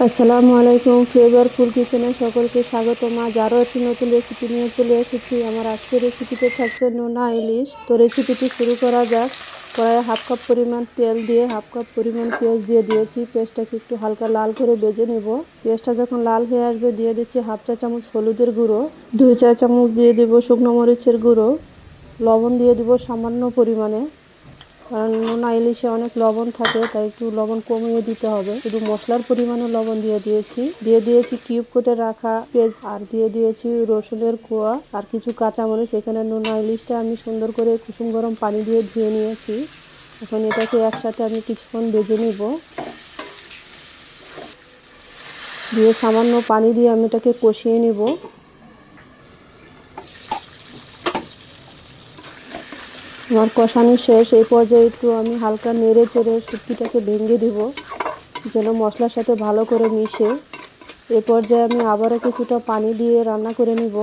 আসসালামু আলাইকুম। ফ্লেভারফুল কিচেনে সকলকে স্বাগতম। আজ আরও একটি নতুন রেসিপি নিয়ে চলে এসেছি। আমার আজকের রেসিপিতে থাকছে নোনা ইলিশ। তো রেসিপিটি শুরু করা যাক। কড়াইয়ে হাফ কাপ পরিমাণ তেল দিয়ে হাফ কাপ পরিমাণ পেঁয়াজ দিয়ে দিয়েছি। পেঁয়াজটাকে একটু হালকা লাল করে ভেজে নেব। পেঁয়াজটা যখন লাল হয়ে আসবে দিয়ে দিচ্ছি হাফ চা চামচ হলুদের গুঁড়ো, 2 চা চামচ দিয়ে দেব শুকনো মরিচের গুঁড়ো, লবণ দিয়ে দিব সামান্য পরিমাণে, কারণ নোনা ইলিশে অনেক লবণ থাকে, তাই একটু লবণ কমিয়ে দিতে হবে। শুধু মশলার পরিমাণে লবণ দিয়ে দিয়েছি কিউব করে রাখা পেঁয়াজ, আর দিয়ে দিয়েছি রসুনের কোয়া আর কিছু কাঁচামরিচ। এখানে নোনা ইলিশটা আমি সুন্দর করে কুসুম গরম পানি দিয়ে ধুয়ে নিয়েছি। এখন এটাকে একসাথে আমি কিছুক্ষণ ভেজে নিব। দিয়ে সামান্য পানি দিয়ে আমি এটাকে কষিয়ে নিব। আমার কষানো শেষ। এই পর্যায়ে একটু আমি হালকা নেড়ে চেড়ে শুটকিটাকে ভেঙে দিব যেন মশলার সাথে ভালো করে মিশে। এ পর্যায়ে আমি আবারও কিছুটা পানি দিয়ে রান্না করে নিব।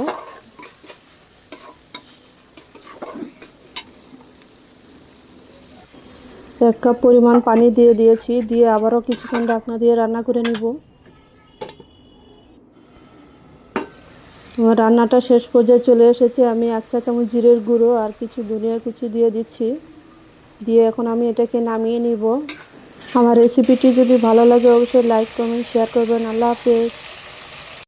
1 কাপ পরিমাণ পানি দিয়ে দিয়েছি, দিয়ে আবারও কিছুক্ষণ ঢাকনা দিয়ে রান্না করে নিব। আমার রান্নাটা শেষ পর্যায়ে চলে এসেছে। আমি 1 চা চামচ জিরের গুঁড়ো আর কিছু ধনিয়া কুচি দিয়ে দিচ্ছি। দিয়ে এখন আমি এটাকে নামিয়ে নিব। আমার রেসিপিটি যদি ভালো লাগে অবশ্যই লাইক কমেন্ট শেয়ার করবেন। আল্লাহ হাফেজ।